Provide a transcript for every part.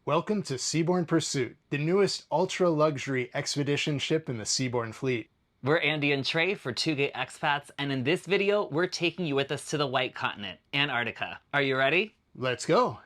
Welcome to Seabourn Pursuit, the newest ultra-luxury expedition ship in the Seabourn fleet. We're Andy and Trey for Two-Gate Expats, and in this video, we're taking you with us to the White Continent, Antarctica. Are you ready? Let's go!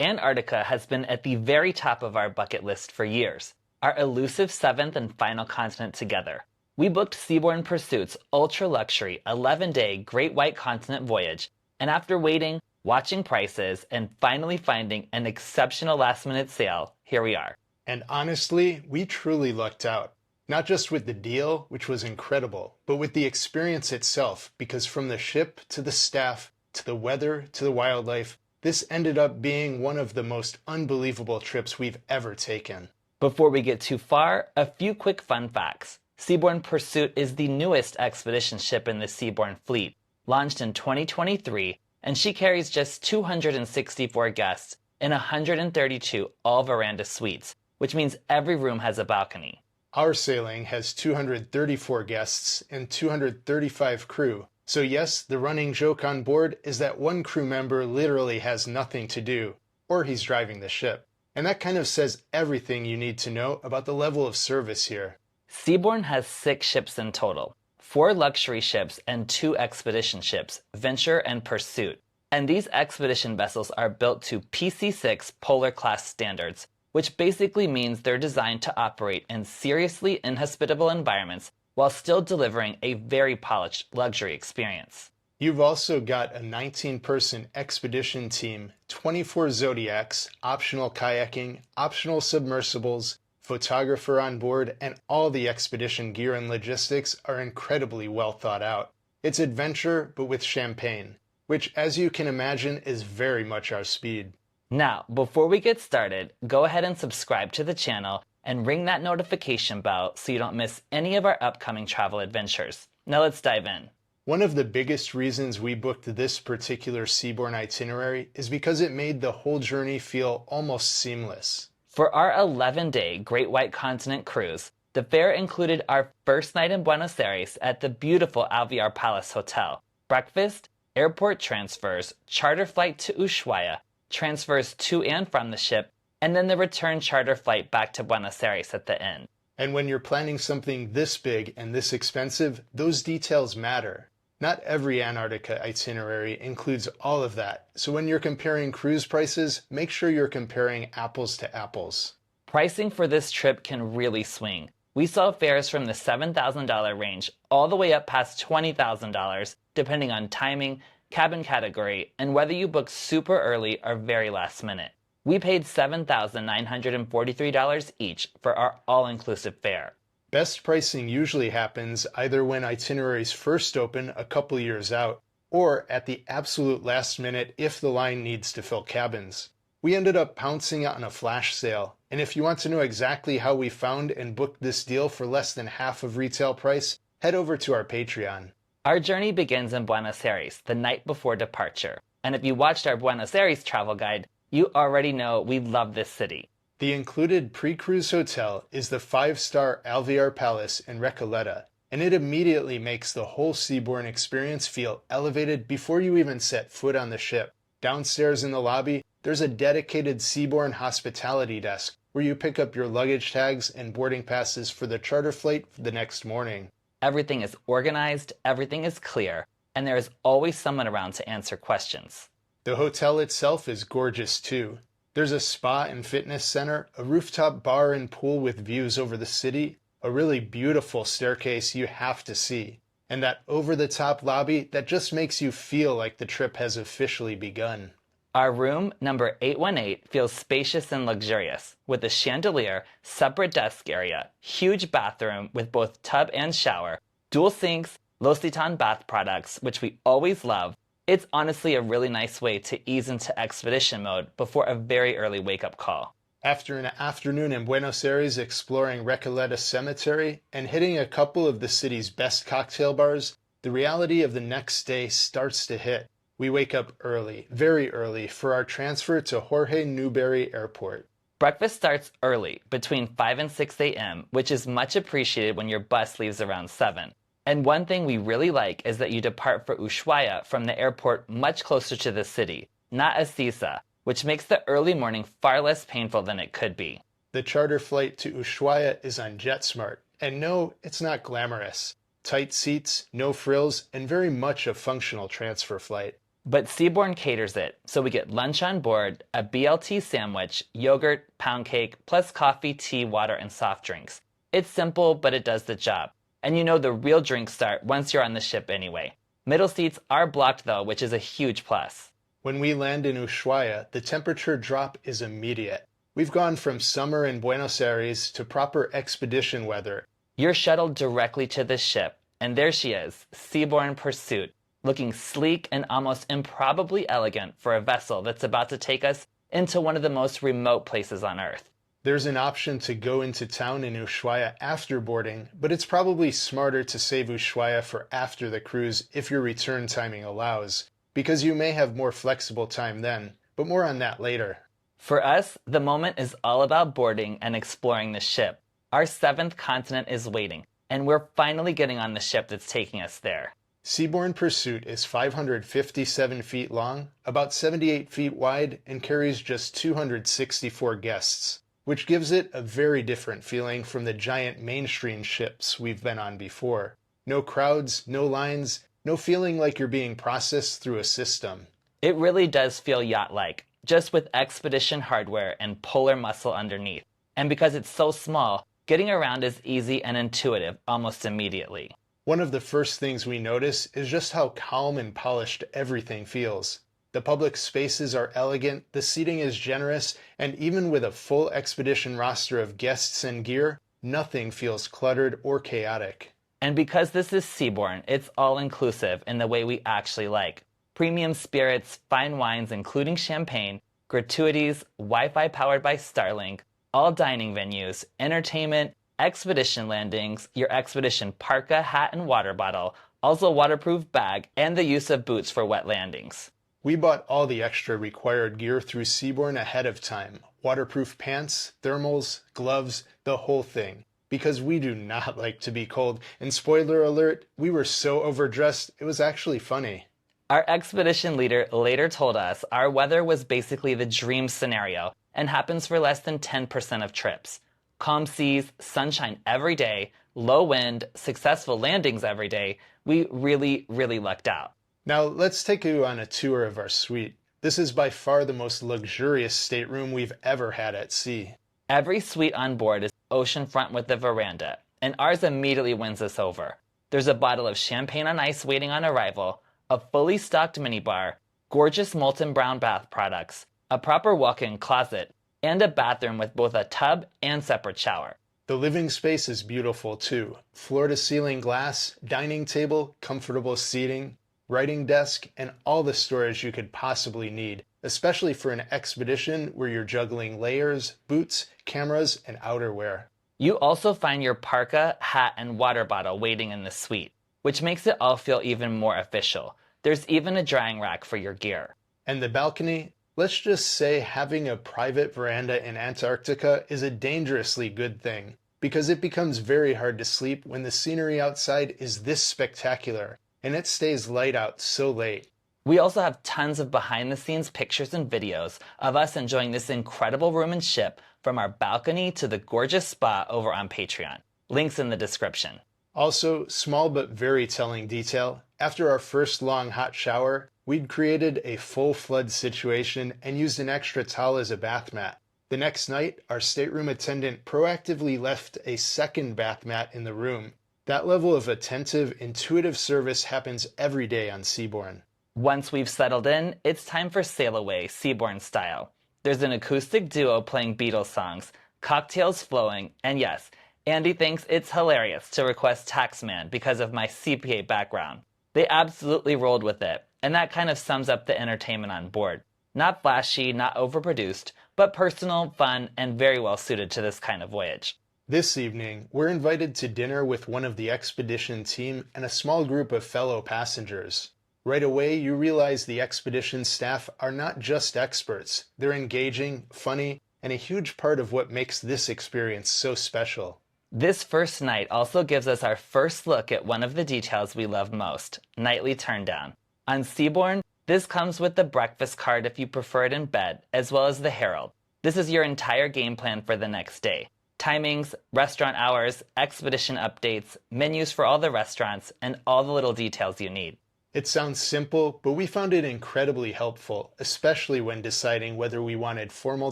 Antarctica has been at the very top of our bucket list for years, our elusive seventh and final continent together. We booked Seabourn Pursuit's ultra-luxury 11-day Great White Continent voyage, and after waiting, watching prices, and finally finding an exceptional last-minute sale, here we are. And honestly, we truly lucked out. Not just with the deal, which was incredible, but with the experience itself, because from the ship to the staff, to the weather, to the wildlife, this ended up being one of the most unbelievable trips we've ever taken. Before we get too far, a few quick fun facts. Seabourn Pursuit is the newest expedition ship in the Seabourn fleet, launched in 2023, and she carries just 264 guests in 132 all-veranda suites, which means every room has a balcony. Our sailing has 234 guests and 235 crew, so yes, the running joke on board is that one crew member literally has nothing to do, or he's driving the ship. And that kind of says everything you need to know about the level of service here. Seabourn has 6 ships in total, 4 luxury ships and 2 expedition ships, Venture and Pursuit. And these expedition vessels are built to PC6 Polar Class standards, which basically means they're designed to operate in seriously inhospitable environments while still delivering a very polished luxury experience. You've also got a 19-person expedition team, 24 zodiacs, optional kayaking, optional submersibles, photographer on board, and all the expedition gear and logistics are incredibly well thought out. It's adventure, but with champagne, which, as you can imagine, is very much our speed. Now, before we get started, go ahead and subscribe to the channel and ring that notification bell so you don't miss any of our upcoming travel adventures. Now let's dive in. One of the biggest reasons we booked this particular Seabourn itinerary is because it made the whole journey feel almost seamless. For our 11-day Great White Continent cruise, the fare included our first night in Buenos Aires at the beautiful Alvear Palace Hotel, breakfast, airport transfers, charter flight to Ushuai, transfers to and from the ship, and then the return charter flight back to Buenos Aires at the end. And when you're planning something this big and this expensive, those details matter. Not every Antarctica itinerary includes all of that, so when you're comparing cruise prices, make sure you're comparing apples to apples. Pricing for this trip can really swing. We saw fares from the $7,000 range all the way up past $20,000, depending on timing, cabin category, and whether you book super early or very last minute. We paid $7,943 each for our all-inclusive fare. Best pricing usually happens either when itineraries first open a couple years out, or at the absolute last minute if the line needs to fill cabins. We ended up pouncing on a flash sale, and if you want to know exactly how we found and booked this deal for less than half of retail price, head over to our Patreon. Our journey begins in Buenos Aires the night before departure, and if you watched our Buenos Aires travel guide, you already know we love this city. The included pre-cruise hotel is the 5-star Alvear Palace in Recoleta, and it immediately makes the whole Seabourn experience feel elevated before you even set foot on the ship. Downstairs in the lobby, there's a dedicated Seabourn hospitality desk where you pick up your luggage tags and boarding passes for the charter flight the next morning. Everything is organized, everything is clear, and there is always someone around to answer questions. The hotel itself is gorgeous too. There's a spa and fitness center, a rooftop bar and pool with views over the city, a really beautiful staircase you have to see, and that over-the-top lobby that just makes you feel like the trip has officially begun. Our room, number 818, feels spacious and luxurious, with a chandelier, separate desk area, huge bathroom with both tub and shower, dual sinks, L'Occitane bath products, which we always love. It's honestly a really nice way to ease into expedition mode before a very early wake-up call. After an afternoon in Buenos Aires exploring Recoleta Cemetery and hitting a couple of the city's best cocktail bars, the reality of the next day starts to hit. We wake up early, very early, for our transfer to Jorge Newbery Airport. Breakfast starts early, between 5 and 6 a.m., which is much appreciated when your bus leaves around 7. And one thing we really like is that you depart for Ushuaia from the airport much closer to the city, not Ezeiza, which makes the early morning far less painful than it could be. The charter flight to Ushuaia is on JetSmart, and no, it's not glamorous. Tight seats, no frills, and very much a functional transfer flight. But Seabourn caters it, so we get lunch on board, a BLT sandwich, yogurt, pound cake, plus coffee, tea, water, and soft drinks. It's simple, but it does the job. And you know the real drinks start once you're on the ship anyway. Middle seats are blocked though, which is a huge plus. When we land in Ushuaia, the temperature drop is immediate. We've gone from summer in Buenos Aires to proper expedition weather. You're shuttled directly to the ship, and there she is, Seabourn Pursuit, looking sleek and almost improbably elegant for a vessel that's about to take us into one of the most remote places on Earth. There's an option to go into town in Ushuaia after boarding, but it's probably smarter to save Ushuaia for after the cruise if your return timing allows, because you may have more flexible time then, but more on that later. For us, the moment is all about boarding and exploring the ship. Our seventh continent is waiting, and we're finally getting on the ship that's taking us there. Seabourn Pursuit is 557 feet long, about 78 feet wide, and carries just 264 guests, which gives it a very different feeling from the giant mainstream ships we've been on before. No crowds, no lines, no feeling like you're being processed through a system. It really does feel yacht-like, just with expedition hardware and polar muscle underneath. And because it's so small, getting around is easy and intuitive almost immediately. One of the first things we notice is just how calm and polished everything feels. The public spaces are elegant, the seating is generous, and even with a full expedition roster of guests and gear, nothing feels cluttered or chaotic. And because this is Seabourn, it's all-inclusive in the way we actually like. Premium spirits, fine wines including champagne, gratuities, Wi-Fi powered by Starlink, all dining venues, entertainment, expedition landings, your expedition parka, hat, and water bottle, also a waterproof bag, and the use of boots for wet landings. We bought all the extra required gear through Seabourn ahead of time. Waterproof pants, thermals, gloves, the whole thing. Because we do not like to be cold, and spoiler alert, we were so overdressed, it was actually funny. Our expedition leader later told us our weather was basically the dream scenario and happens for less than 10% of trips. Calm seas, sunshine every day, low wind, successful landings every day. We really, really lucked out. Now let's take you on a tour of our suite. This is by far the most luxurious stateroom we've ever had at sea. Every suite on board is oceanfront with a veranda, and ours immediately wins us over. There's a bottle of champagne on ice waiting on arrival, a fully stocked minibar, gorgeous molten brown bath products, a proper walk-in closet, and a bathroom with both a tub and separate shower. The living space is beautiful too. Floor-to-ceiling glass, dining table, comfortable seating, writing desk, and all the storage you could possibly need, especially for an expedition where you're juggling layers, boots, cameras, and outerwear. You also find your parka, hat, and water bottle waiting in the suite, which makes it all feel even more official. There's even a drying rack for your gear. And the balcony? Let's just say having a private veranda in Antarctica is a dangerously good thing, because it becomes very hard to sleep when the scenery outside is this spectacular, and it stays light out so late. We also have tons of behind-the-scenes pictures and videos of us enjoying this incredible room and ship, from our balcony to the gorgeous spa over on Patreon. Links in the description. Also, small but very telling detail, after our first long hot shower, we'd created a full flood situation and used an extra towel as a bath mat. The next night, our stateroom attendant proactively left a second bath mat in the room. That level of attentive, intuitive service happens every day on Seabourn. Once we've settled in, it's time for Sail Away, Seabourn style. There's an acoustic duo playing Beatles songs, cocktails flowing, and yes, Andy thinks it's hilarious to request Taxman because of my CPA background. They absolutely rolled with it, and that kind of sums up the entertainment on board. Not flashy, not overproduced, but personal, fun, and very well suited to this kind of voyage. This evening, we're invited to dinner with one of the expedition team and a small group of fellow passengers. Right away, you realize the expedition staff are not just experts. They're engaging, funny, and a huge part of what makes this experience so special. This first night also gives us our first look at one of the details we love most, nightly turndown. On Seabourn, this comes with the breakfast card if you prefer it in bed, as well as the Herald. This is your entire game plan for the next day. Timings, restaurant hours, expedition updates, menus for all the restaurants, and all the little details you need. It sounds simple, but we found it incredibly helpful, especially when deciding whether we wanted formal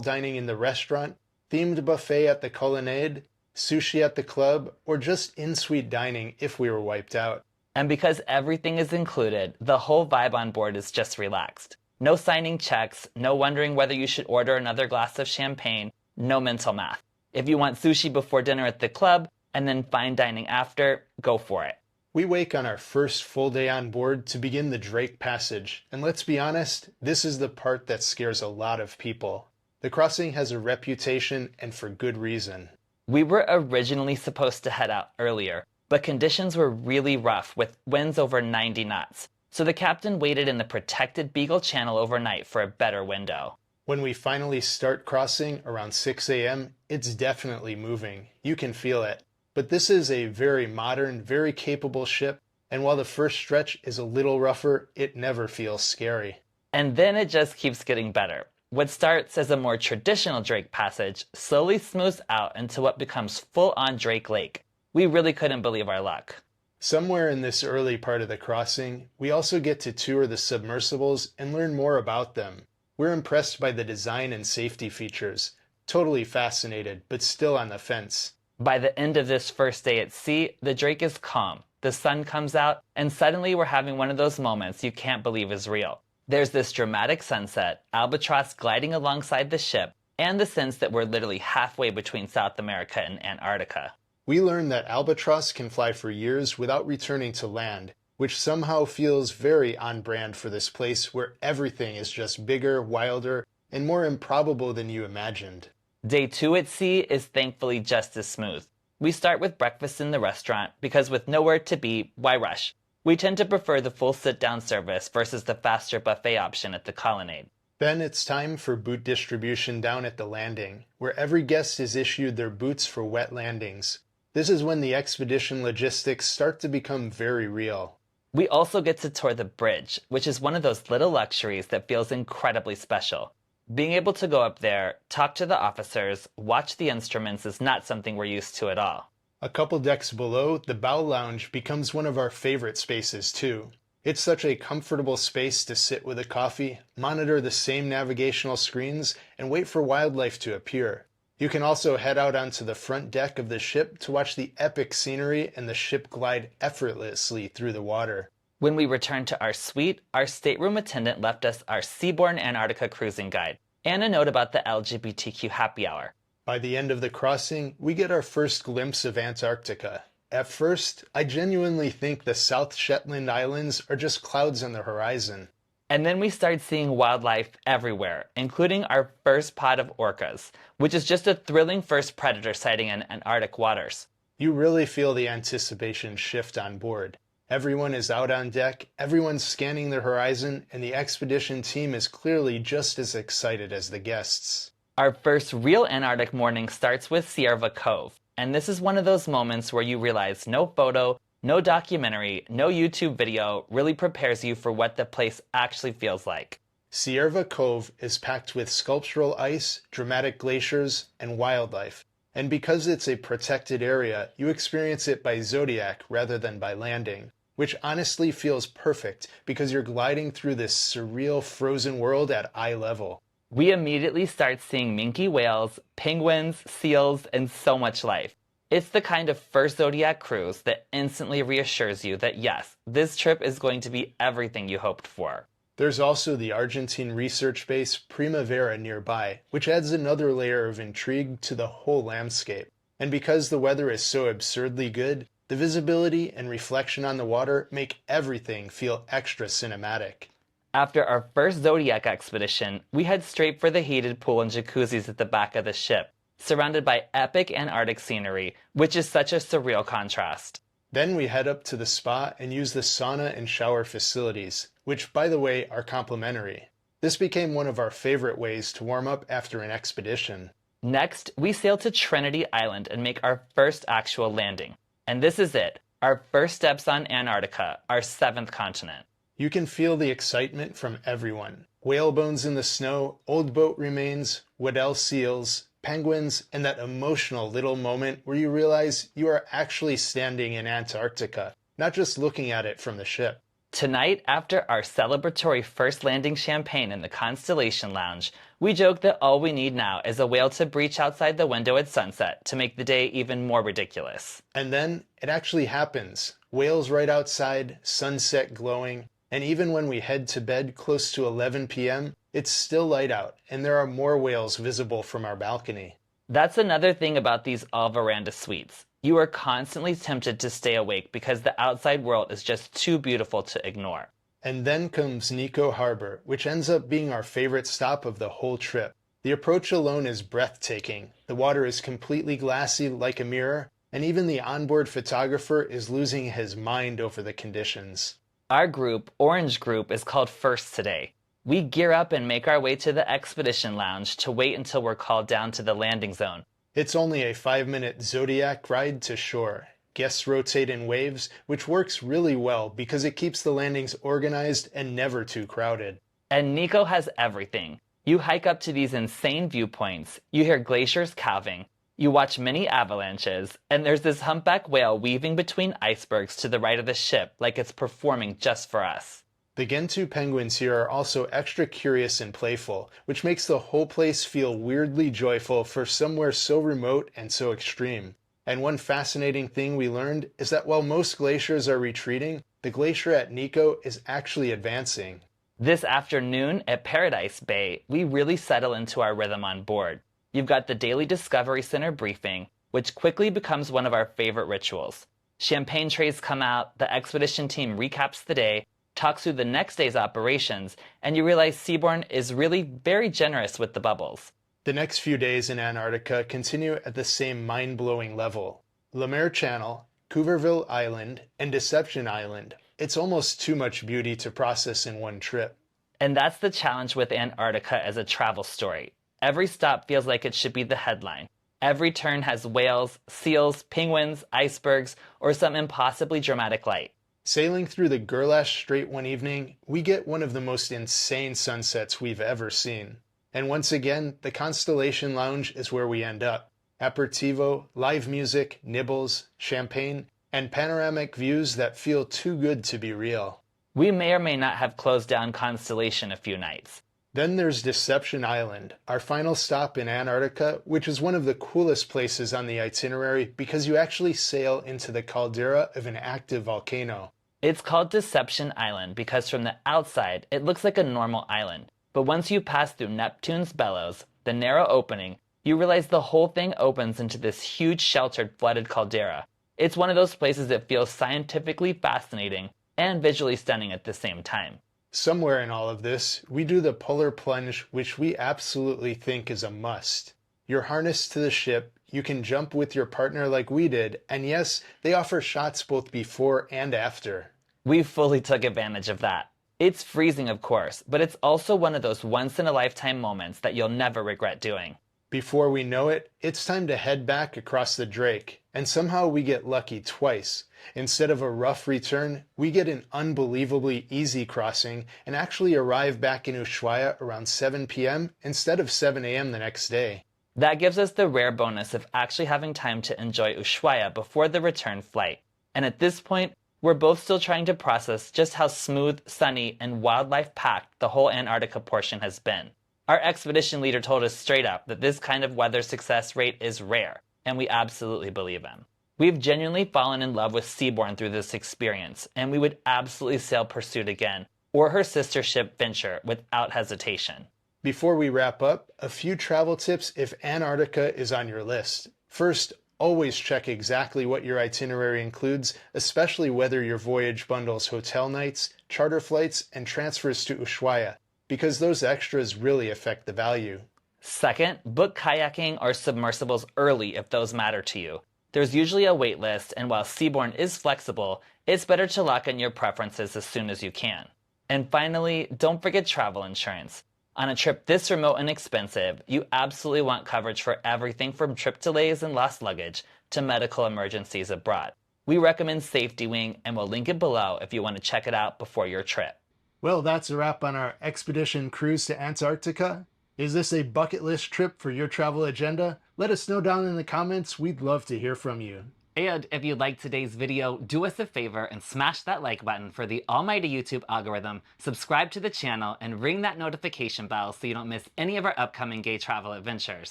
dining in the restaurant, themed buffet at the colonnade, sushi at the club, or just in-suite dining if we were wiped out. And because everything is included, the whole vibe on board is just relaxed. No signing checks, no wondering whether you should order another glass of champagne, no mental math. If you want sushi before dinner at the club, and then fine dining after, go for it. We wake on our first full day on board to begin the Drake Passage, and let's be honest, this is the part that scares a lot of people. The crossing has a reputation, and for good reason. We were originally supposed to head out earlier, but conditions were really rough with winds over 90 knots, so the captain waited in the protected Beagle Channel overnight for a better window. When we finally start crossing around 6 a.m., it's definitely moving. You can feel it. But this is a very modern, very capable ship, and while the first stretch is a little rougher, it never feels scary. And then it just keeps getting better. What starts as a more traditional Drake Passage slowly smooths out into what becomes full-on Drake Lake. We really couldn't believe our luck. Somewhere in this early part of the crossing, we also get to tour the submersibles and learn more about them. We're impressed by the design and safety features. Totally fascinated, but still on the fence. By the end of this first day at sea, the Drake is calm, the sun comes out, and suddenly we're having one of those moments you can't believe is real. There's this dramatic sunset, albatross gliding alongside the ship, and the sense that we're literally halfway between South America and Antarctica. We learn that albatross can fly for years without returning to land, which somehow feels very on brand for this place where everything is just bigger, wilder, and more improbable than you imagined. Day 2 at sea is thankfully just as smooth. We start with breakfast in the restaurant because with nowhere to be, why rush? We tend to prefer the full sit-down service versus the faster buffet option at the colonnade. Then it's time for boot distribution down at the landing, where every guest is issued their boots for wet landings. This is when the expedition logistics start to become very real. We also get to tour the bridge, which is one of those little luxuries that feels incredibly special. Being able to go up there, talk to the officers, watch the instruments is not something we're used to at all. A couple decks below, the bow lounge becomes one of our favorite spaces too. It's such a comfortable space to sit with a coffee, monitor the same navigational screens, and wait for wildlife to appear. You can also head out onto the front deck of the ship to watch the epic scenery and the ship glide effortlessly through the water. When we returned to our suite, our stateroom attendant left us our Seabourn Antarctica cruising guide and a note about the LGBTQ happy hour. By the end of the crossing, we get our first glimpse of Antarctica. At first, I genuinely think the South Shetland Islands are just clouds on the horizon. And then we started seeing wildlife everywhere, including our first pod of orcas, which is just a thrilling first predator sighting in Antarctic waters. You really feel the anticipation shift on board. Everyone is out on deck, everyone's scanning the horizon, and the expedition team is clearly just as excited as the guests. Our first real Antarctic morning starts with Sierva Cove, and this is one of those moments where you realize no photo, no documentary, no YouTube video really prepares you for what the place actually feels like. Sierva Cove is packed with sculptural ice, dramatic glaciers, and wildlife. And because it's a protected area, you experience it by zodiac rather than by landing, which honestly feels perfect because you're gliding through this surreal frozen world at eye level. We immediately start seeing minke whales, penguins, seals, and so much life. It's the kind of first zodiac cruise that instantly reassures you that yes, this trip is going to be everything you hoped for. There's also the Argentine research base Primavera nearby, which adds another layer of intrigue to the whole landscape. And because the weather is so absurdly good, the visibility and reflection on the water make everything feel extra cinematic. After our first Zodiac expedition, we head straight for the heated pool and jacuzzis at the back of the ship, surrounded by epic Antarctic scenery, which is such a surreal contrast. Then we head up to the spa and use the sauna and shower facilities, which, by the way, are complimentary. This became one of our favorite ways to warm up after an expedition. Next, we sail to Trinity Island and make our first actual landing. And this is it, our first steps on Antarctica, our seventh continent. You can feel the excitement from everyone. Whale bones in the snow, old boat remains, Weddell seals, penguins, and that emotional little moment where you realize you are actually standing in Antarctica, not just looking at it from the ship. Tonight, after our celebratory first landing champagne in the Constellation Lounge, we joke that all we need now is a whale to breach outside the window at sunset to make the day even more ridiculous. And then it actually happens. Whales right outside, sunset glowing, and even when we head to bed close to 11 p.m., it's still light out, and there are more whales visible from our balcony. That's another thing about these all-veranda suites. You are constantly tempted to stay awake because the outside world is just too beautiful to ignore. And then comes Neko Harbor, which ends up being our favorite stop of the whole trip. The approach alone is breathtaking. The water is completely glassy like a mirror, and even the onboard photographer is losing his mind over the conditions. Our group, Orange Group, is called First today. We gear up and make our way to the Expedition Lounge to wait until we're called down to the landing zone. It's only a 5-minute zodiac ride to shore. Guests rotate in waves, which works really well because it keeps the landings organized and never too crowded. And Neko has everything. You hike up to these insane viewpoints, you hear glaciers calving, you watch mini avalanches, and there's this humpback whale weaving between icebergs to the right of the ship like it's performing just for us. The Gentoo penguins here are also extra curious and playful, which makes the whole place feel weirdly joyful for somewhere so remote and so extreme. And one fascinating thing we learned is that while most glaciers are retreating, the glacier at Neko is actually advancing. This afternoon at Paradise Bay, we really settle into our rhythm on board. You've got the daily Discovery Center briefing, which quickly becomes one of our favorite rituals. Champagne trays come out, the expedition team recaps the day, talks through the next day's operations, and you realize Seabourn is really very generous with the bubbles. The next few days in Antarctica continue at the same mind-blowing level. Lemaire Channel, Couvreville Island, and Deception Island. It's almost too much beauty to process in one trip. And that's the challenge with Antarctica as a travel story. Every stop feels like it should be the headline. Every turn has whales, seals, penguins, icebergs, or some impossibly dramatic light. Sailing through the Gerlache Strait one evening, we get one of the most insane sunsets we've ever seen. And once again, the Constellation Lounge is where we end up. Aperitivo, live music, nibbles, champagne, and panoramic views that feel too good to be real. We may or may not have closed down Constellation a few nights. Then there's Deception Island, our final stop in Antarctica, which is one of the coolest places on the itinerary because you actually sail into the caldera of an active volcano. It's called Deception Island because from the outside it looks like a normal island. But once you pass through Neptune's bellows, the narrow opening, you realize the whole thing opens into this huge sheltered flooded caldera. It's one of those places that feels scientifically fascinating and visually stunning at the same time. Somewhere in all of this, we do the polar plunge, which we absolutely think is a must. You're harnessed to the ship, you can jump with your partner like we did, and yes, they offer shots both before and after. We fully took advantage of that. It's freezing, of course, but it's also one of those once-in-a-lifetime moments that you'll never regret doing. Before we know it, it's time to head back across the Drake, and somehow we get lucky twice. Instead of a rough return, we get an unbelievably easy crossing and actually arrive back in Ushuai around 7 p.m. instead of 7 a.m. the next day. That gives us the rare bonus of actually having time to enjoy Ushuaia before the return flight. And at this point, we're both still trying to process just how smooth, sunny, and wildlife-packed the whole Antarctica portion has been. Our expedition leader told us straight up that this kind of weather success rate is rare, and we absolutely believe him. We've genuinely fallen in love with Seabourn through this experience, and we would absolutely sail Pursuit again, or her sister ship Venture, without hesitation. Before we wrap up, a few travel tips if Antarctica is on your list. First, always check exactly what your itinerary includes, especially whether your voyage bundles hotel nights, charter flights, and transfers to Ushuaia, because those extras really affect the value. Second, book kayaking or submersibles early if those matter to you. There's usually a wait list, and while Seabourn is flexible, it's better to lock in your preferences as soon as you can. And finally, don't forget travel insurance. On a trip this remote and expensive, you absolutely want coverage for everything from trip delays and lost luggage to medical emergencies abroad. We recommend Safety Wing and we'll link it below if you want to check it out before your trip. Well, that's a wrap on our expedition cruise to Antarctica. Is this a bucket list trip for your travel agenda? Let us know down in the comments. We'd love to hear from you. And if you liked today's video, do us a favor and smash that like button for the almighty YouTube algorithm, subscribe to the channel, and ring that notification bell so you don't miss any of our upcoming gay travel adventures.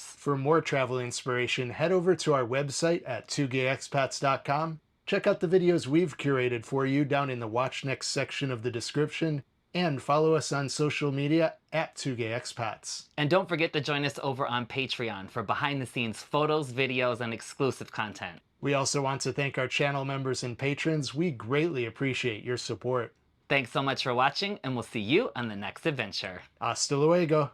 For more travel inspiration, head over to our website at 2gayexpats.com. Check out the videos we've curated for you down in the Watch Next section of the description, and follow us on social media at 2gayexpats. And don't forget to join us over on Patreon for behind-the-scenes photos, videos, and exclusive content. We also want to thank our channel members and patrons. We greatly appreciate your support. Thanks so much for watching, and we'll see you on the next adventure. Hasta luego.